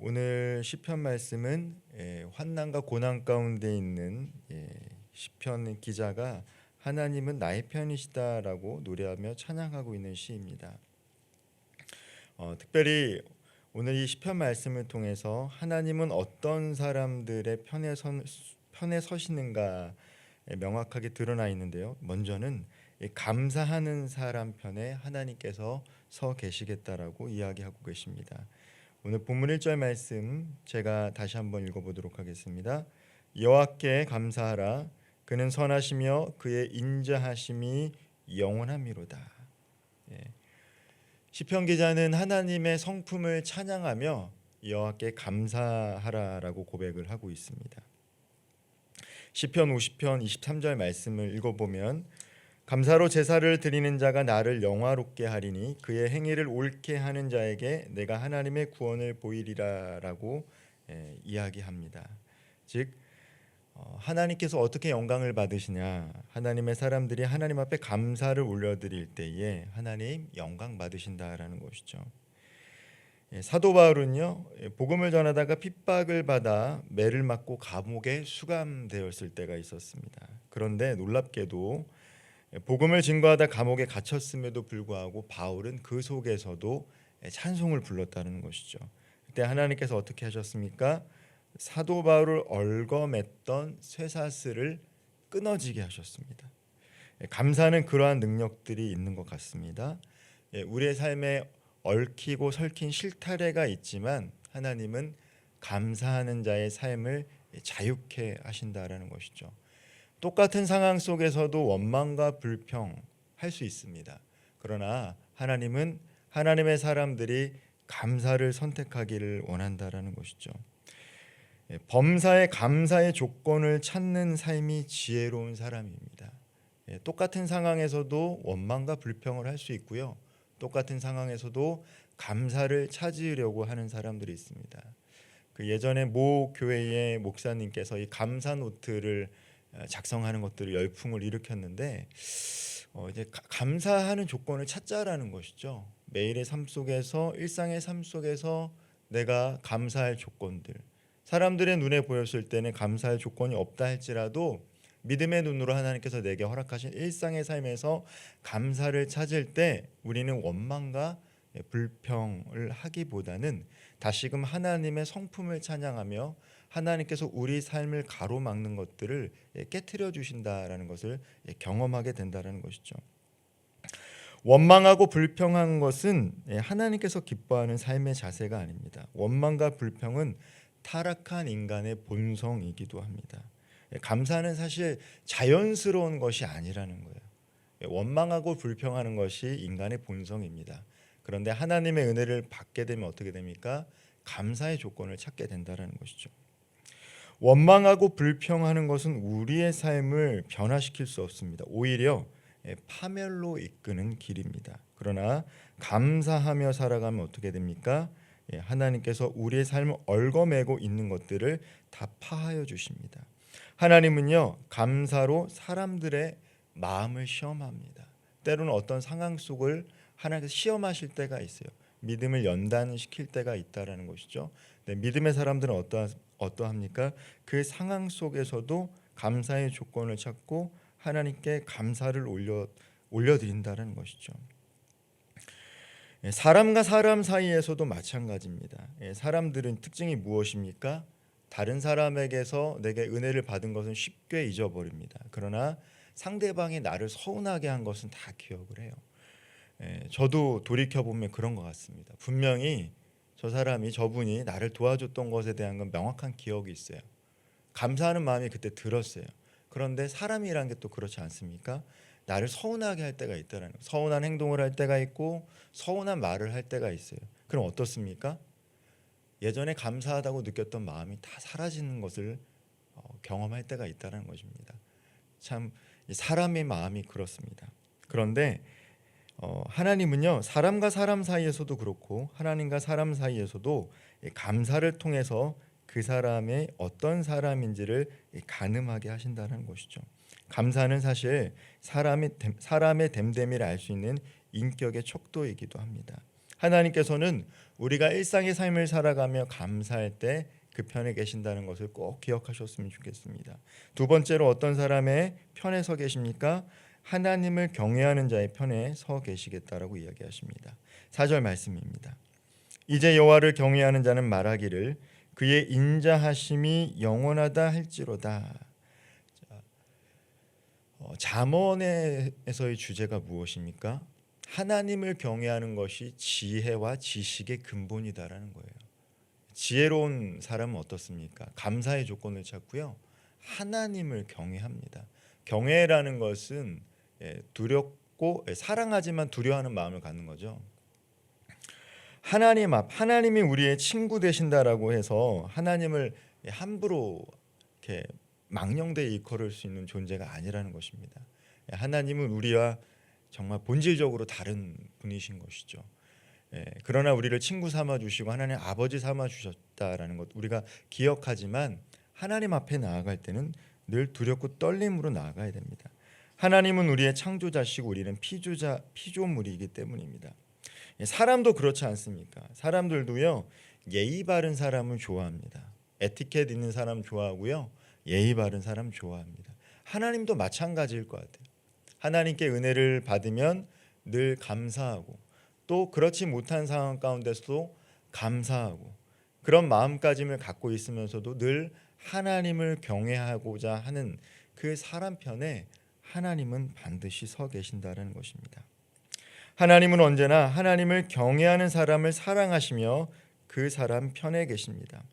오늘 시편 말씀은 환난과 고난 가운데 있는 시편 기자가 하나님은 나의 편이시다라고 노래하며 찬양하고 있는 시입니다. 특별히 오늘 이 시편 말씀을 통해서 하나님은 어떤 사람들의 편에 서시는가 명확하게 드러나 있는데요. 먼저는 감사하는 사람 편에 하나님께서 서 계시겠다라고 이야기하고 계십니다. 오늘 본문 1절 말씀 제가 다시 한번 읽어보도록 하겠습니다. 여호와께 감사하라. 그는 선하시며 그의 인자하심이 영원함이로다. 시편 기자는 하나님의 성품을 찬양하며 여호와께 감사하라라고 고백을 하고 있습니다. 시편 50편 23절 말씀을 읽어보면 감사로 제사를 드리는 자가 나를 영화롭게 하리니 그의 행위를 옳게 하는 자에게 내가 하나님의 구원을 보이리라라고 이야기합니다. 즉 하나님께서 어떻게 영광을 받으시냐, 하나님의 사람들이 하나님 앞에 감사를 올려드릴 때에 하나님 영광 받으신다라는 것이죠. 사도 바울은요, 복음을 전하다가 핍박을 받아 매를 맞고 감옥에 수감되었을 때가 있었습니다. 그런데 놀랍게도 복음을 증거하다 감옥에 갇혔음에도 불구하고 바울은 그 속에서도 찬송을 불렀다는 것이죠. 그때 하나님께서 어떻게 하셨습니까? 사도 바울을 얽어맸던 쇠사슬을 끊어지게 하셨습니다. 감사는 그러한 능력들이 있는 것 같습니다. 우리의 삶에 얽히고 설킨 실타래가 있지만 하나님은 감사하는 자의 삶을 자유케 하신다라는 것이죠. 똑같은 상황 속에서도 원망과 불평 할 수 있습니다. 그러나 하나님은 하나님의 사람들이 감사를 선택하기를 원한다라는 것이죠. 범사에 감사의 조건을 찾는 삶이 지혜로운 사람입니다. 똑같은 상황에서도 원망과 불평을 할 수 있고요. 똑같은 상황에서도 감사를 찾으려고 하는 사람들이 있습니다. 그 예전에 모 교회의 목사님께서 이 감사 노트를 작성하는 것들을 열풍을 일으켰는데 이제 감사하는 조건을 찾자라는 것이죠. 매일의 삶 속에서, 일상의 삶 속에서 내가 감사할 조건들, 사람들의 눈에 보였을 때는 감사할 조건이 없다 할지라도 믿음의 눈으로 하나님께서 내게 허락하신 일상의 삶에서 감사를 찾을 때 우리는 원망과 불평을 하기보다는 다시금 하나님의 성품을 찬양하며 하나님께서 우리 삶을 가로막는 것들을 깨트려 주신다라는 것을 경험하게 된다는 것이죠. 원망하고 불평한 것은 하나님께서 기뻐하는 삶의 자세가 아닙니다. 원망과 불평은 타락한 인간의 본성이기도 합니다. 감사는 사실 자연스러운 것이 아니라는 거예요. 원망하고 불평하는 것이 인간의 본성입니다. 그런데 하나님의 은혜를 받게 되면 어떻게 됩니까? 감사의 조건을 찾게 된다는 것이죠. 원망하고 불평하는 것은 우리의 삶을 변화시킬 수 없습니다. 오히려 파멸로 이끄는 길입니다. 그러나 감사하며 살아가면 어떻게 됩니까? 하나님께서 우리의 삶을 얽어매고 있는 것들을 다 파하여 주십니다. 하나님은요, 감사로 사람들의 마음을 시험합니다. 때로는 어떤 상황 속을 하나님께서 시험하실 때가 있어요. 믿음을 연단시킬 때가 있다라는 것이죠. 믿음의 사람들은 어떠합니까? 그 상황 속에서도 감사의 조건을 찾고 하나님께 감사를 올려드린다는 것이죠. 사람과 사람 사이에서도 마찬가지입니다. 사람들은 특징이 무엇입니까? 다른 사람에게서 내게 은혜를 받은 것은 쉽게 잊어버립니다. 그러나 상대방이 나를 서운하게 한 것은 다 기억을 해요. 저도 돌이켜보면 그런 것 같습니다. 분명히 저분이 나를 도와줬던 것에 대한 건 명확한 기억이 있어요. 감사하는 마음이 그때 들었어요. 그런데 사람이란 게 또 그렇지 않습니까? 나를 서운하게 할 때가 있다는 거예요. 서운한 행동을 할 때가 있고 서운한 말을 할 때가 있어요. 그럼 어떻습니까? 예전에 감사하다고 느꼈던 마음이 다 사라지는 것을 경험할 때가 있다는 것입니다. 참 사람의 마음이 그렇습니다. 그런데 하나님은요, 사람과 사람 사이에서도 그렇고 하나님과 사람 사이에서도 감사를 통해서 그 사람의 어떤 사람인지를 가늠하게 하신다는 것이죠. 감사는 사실 사람의 됨됨이를 알 수 있는 인격의 척도이기도 합니다. 하나님께서는 우리가 일상의 삶을 살아가며 감사할 때 그 편에 계신다는 것을 꼭 기억하셨으면 좋겠습니다. 두 번째로 어떤 사람의 편에 서 계십니까? 하나님을 경외하는 자의 편에 서 계시겠다라고 이야기하십니다. 4절 말씀입니다. 이제 여호와를 경외하는 자는 말하기를 그의 인자하심이 영원하다 할지로다. 잠언에서의 주제가 무엇입니까? 하나님을 경외하는 것이 지혜와 지식의 근본이다라는 거예요. 지혜로운 사람은 어떻습니까? 감사의 조건을 찾고요. 하나님을 경외합니다. 경외라는 것은 두렵고 사랑하지만 두려워하는 마음을 갖는 거죠. 하나님 앞, 하나님이 우리의 친구 되신다라고 해서 하나님을 함부로 이렇게 망령되이 일컬을 수 있는 존재가 아니라는 것입니다. 하나님은 우리와 정말 본질적으로 다른 분이신 것이죠. 그러나 우리를 친구 삼아 주시고 하나님 아버지 삼아 주셨다라는 것 우리가 기억하지만 하나님 앞에 나아갈 때는 늘 두렵고 떨림으로 나아가야 됩니다. 하나님은 우리의 창조자시고 우리는 피조물이기 때문입니다. 사람도 그렇지 않습니까? 사람들도요 예의 바른 사람을 좋아합니다. 에티켓 있는 사람 좋아하고요 예의 바른 사람 좋아합니다. 하나님도 마찬가지일 것 같아요. 하나님께 은혜를 받으면 늘 감사하고 또 그렇지 못한 상황 가운데서도 감사하고 그런 마음가짐을 갖고 있으면서도 늘 하나님을 경외하고자 하는 그 사람 편에 하나님은 반드시 서 계신다는 것입니다. 하나님은 언제나 하나님을 경외하는 사람을 사랑하시며 그 사람 편에 계십니다.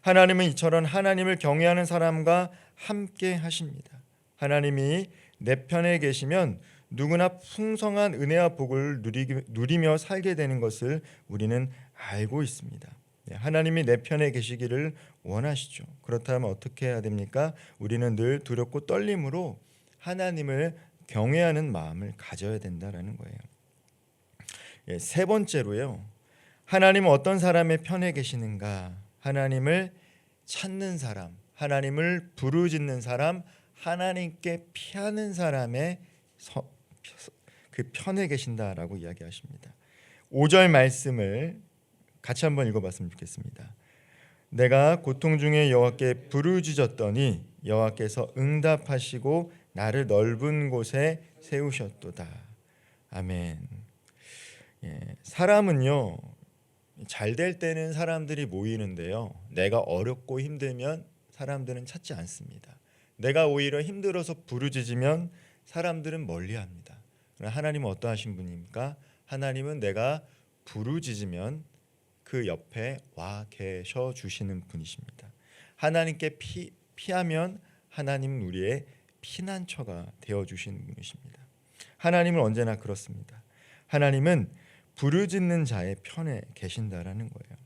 하나님은 이처럼 하나님을 경외하는 사람과 함께 하십니다. 하나님이 내 편에 계시면 누구나 풍성한 은혜와 복을 누리며 살게 되는 것을 우리는 알고 있습니다. 하나님이 내 편에 계시기를 원하시죠. 그렇다면 어떻게 해야 됩니까? 우리는 늘 두렵고 떨림으로 하나님을 경외하는 마음을 가져야 된다는 거예요. 세 번째로요. 하나님은 어떤 사람의 편에 계시는가? 하나님을 찾는 사람, 하나님을 부르짖는 사람, 하나님께 피하는 사람의 그 편에 계신다라고 이야기하십니다. 5절 말씀을 같이 한번 읽어봤으면 좋겠습니다. 내가 고통 중에 여호와께 부르짖었더니 여호와께서 응답하시고 나를 넓은 곳에 세우셨도다. 아멘. 사람은요 잘 될 때는 사람들이 모이는데요 내가 어렵고 힘들면 사람들은 찾지 않습니다. 내가 오히려 힘들어서 부르짖으면 사람들은 멀리합니다. 그러나 하나님은 어떠하신 분입니까? 하나님은 내가 부르짖으면 그 옆에 와 계셔 주시는 분이십니다. 하나님께 피하면 하나님은 우리의 피난처가 되어 주시는 분이십니다. 하나님은 언제나 그렇습니다. 하나님은 부르짖는 자의 편에 계신다라는 거예요.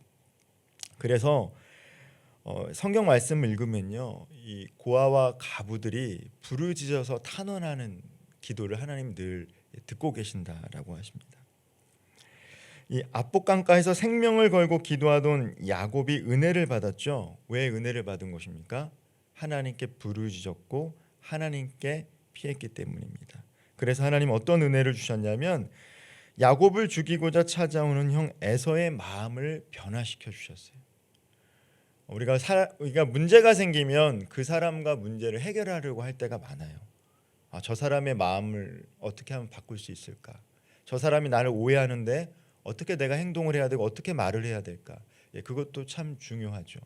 그래서 성경 말씀을 읽으면요, 이 고아와 가부들이 부르짖어서 탄원하는 기도를 하나님 늘 듣고 계신다라고 하십니다. 이 압복강가에서 생명을 걸고 기도하던 야곱이 은혜를 받았죠. 왜 은혜를 받은 것입니까? 하나님께 부르짖었고 하나님께 피했기 때문입니다. 그래서 하나님 어떤 은혜를 주셨냐면 야곱을 죽이고자 찾아오는 형 에서의 마음을 변화시켜 주셨어요. 우리가 문제가 생기면 그 사람과 문제를 해결하려고 할 때가 많아요. 저 사람의 마음을 어떻게 하면 바꿀 수 있을까? 저 사람이 나를 오해하는데 어떻게 내가 행동을 해야 되고 어떻게 말을 해야 될까? 그것도 참 중요하죠.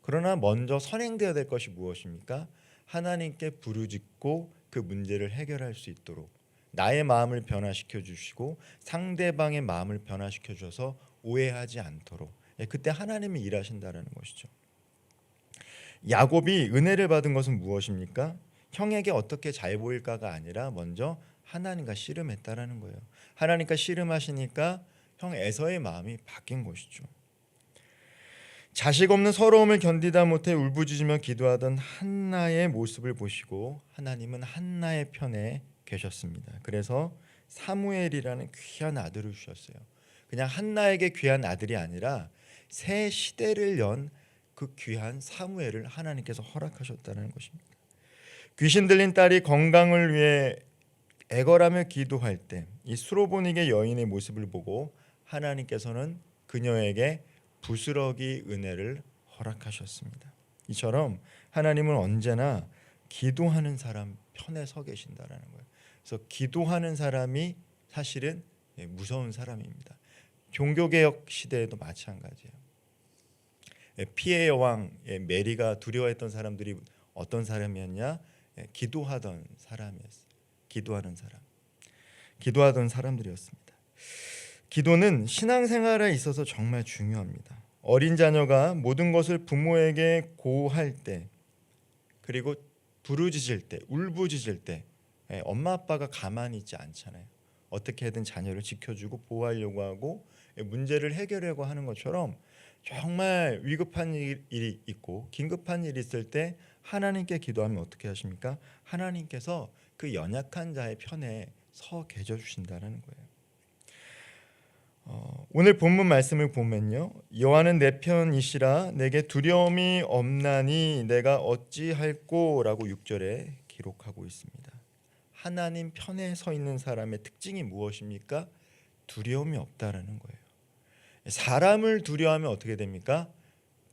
그러나 먼저 선행되어야 될 것이 무엇입니까? 하나님께 부르짖고 그 문제를 해결할 수 있도록 나의 마음을 변화시켜 주시고 상대방의 마음을 변화시켜 줘서 오해하지 않도록 그때 하나님이 일하신다라는 것이죠. 야곱이 은혜를 받은 것은 무엇입니까? 형에게 어떻게 잘 보일까가 아니라 먼저 하나님과 씨름했다라는 거예요. 하나님과 씨름하시니까 형 에서의 마음이 바뀐 것이죠. 자식 없는 서러움을 견디다 못해 울부짖으며 기도하던 한나의 모습을 보시고 하나님은 한나의 편에 계셨습니다. 그래서 사무엘이라는 귀한 아들을 주셨어요. 그냥 한나에게 귀한 아들이 아니라 새 시대를 연 그 귀한 사무엘을 하나님께서 허락하셨다는 것입니다. 귀신 들린 딸이 건강을 위해 애걸하며 기도할 때 이 수로보닉의 여인의 모습을 보고 하나님께서는 그녀에게 부스러기 은혜를 허락하셨습니다. 이처럼 하나님은 언제나 기도하는 사람 편에 서 계신다라는 거예요. 그래서 기도하는 사람이 사실은 무서운 사람입니다. 종교개혁 시대에도 마찬가지예요. 피해 여왕 메리가 두려워했던 사람들이 어떤 사람이었냐? 기도하던 사람이었어요. 기도하던 사람들이었습니다. 기도는 신앙생활에 있어서 정말 중요합니다. 어린 자녀가 모든 것을 부모에게 고할 때, 그리고 부르짖을 때, 울부짖을 때 엄마 아빠가 가만히 있지 않잖아요. 어떻게든 자녀를 지켜주고 보호하려고 하고 문제를 해결하려고 하는 것처럼 정말 위급한 일이 있고 긴급한 일이 있을 때 하나님께 기도하면 어떻게 하십니까? 하나님께서 그 연약한 자의 편에 서 계셔 주신다는 거예요. 오늘 본문 말씀을 보면요, 여호와는 내 편이시라 내게 두려움이 없나니 내가 어찌할꼬라고 6절에 기록하고 있습니다. 하나님 편에 서 있는 사람의 특징이 무엇입니까? 두려움이 없다라는 거예요. 사람을 두려워하면 어떻게 됩니까?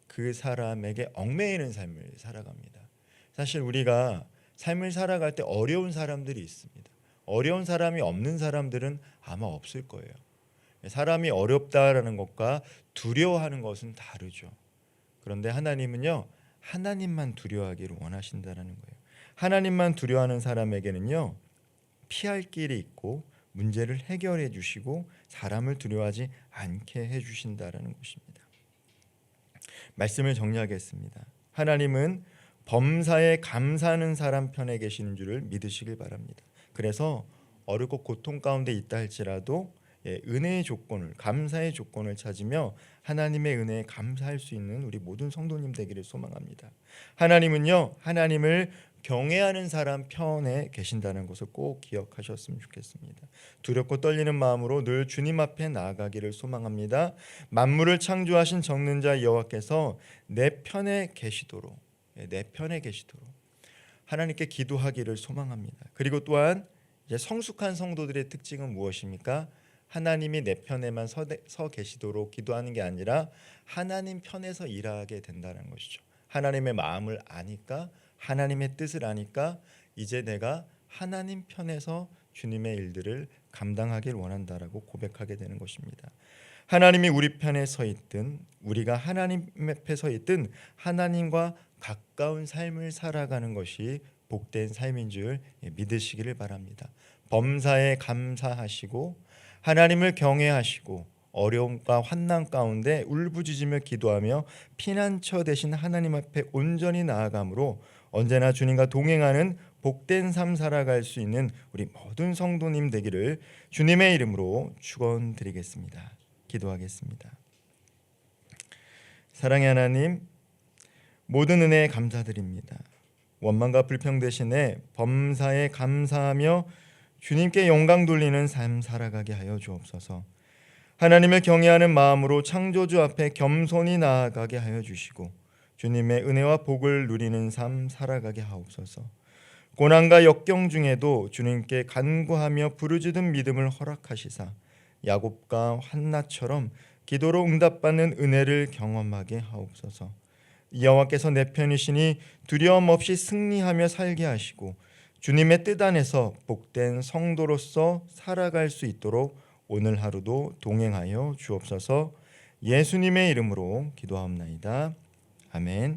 그 사람에게 얽매이는 삶을 살아갑니다. 사실 우리가 삶을 살아갈 때 어려운 사람들이 있습니다. 어려운 사람이 없는 사람들은 아마 없을 거예요. 사람이 어렵다라는 것과 두려워하는 것은 다르죠. 그런데 하나님은요, 하나님만 두려워하기를 원하신다는 거예요. 하나님만 두려워하는 사람에게는요, 피할 길이 있고 문제를 해결해 주시고 사람을 두려워하지 않게 해 주신다라는 것입니다. 말씀을 정리하겠습니다. 하나님은 범사에 감사하는 사람 편에 계시는 줄을 믿으시길 바랍니다. 그래서 어렵고 고통 가운데 있다 할지라도 은혜의 조건을, 감사의 조건을 찾으며 하나님의 은혜에 감사할 수 있는 우리 모든 성도님 되기를 소망합니다. 하나님은요, 하나님을 경외하는 사람 편에 계신다는 것을 꼭 기억하셨으면 좋겠습니다. 두렵고 떨리는 마음으로 늘 주님 앞에 나아가기를 소망합니다. 만물을 창조하신 전능자 여호와께서 내 편에 계시도록 하나님께 기도하기를 소망합니다. 그리고 또한 이제 성숙한 성도들의 특징은 무엇입니까? 하나님이 내 편에만 서 계시도록 기도하는 게 아니라 하나님 편에서 일하게 된다는 것이죠. 하나님의 마음을 아니까, 하나님의 뜻을 아니까 이제 내가 하나님 편에서 주님의 일들을 감당하길 원한다라고 고백하게 되는 것입니다. 하나님이 우리 편에 서 있든 우리가 하나님 앞에 서 있든 하나님과 가까운 삶을 살아가는 것이 복된 삶인 줄 믿으시기를 바랍니다. 범사에 감사하시고 하나님을 경외하시고 어려움과 환난 가운데 울부짖으며 기도하며 피난처 되신 하나님 앞에 온전히 나아감으로 언제나 주님과 동행하는 복된 삶 살아갈 수 있는 우리 모든 성도님 되기를 주님의 이름으로 축원드리겠습니다. 기도하겠습니다. 사랑의 하나님, 모든 은혜에 감사드립니다. 원망과 불평 대신에 범사에 감사하며 주님께 영광 돌리는 삶 살아가게 하여 주옵소서. 하나님을 경외하는 마음으로 창조주 앞에 겸손히 나아가게 하여 주시고 주님의 은혜와 복을 누리는 삶 살아가게 하옵소서. 고난과 역경 중에도 주님께 간구하며 부르짖은 믿음을 허락하시사 야곱과 한나처럼 기도로 응답받는 은혜를 경험하게 하옵소서. 여호와께서 내 편이시니 두려움 없이 승리하며 살게 하시고 주님의 뜻 안에서 복된 성도로서 살아갈 수 있도록 오늘 하루도 동행하여 주옵소서. 예수님의 이름으로 기도하옵나이다. 아멘.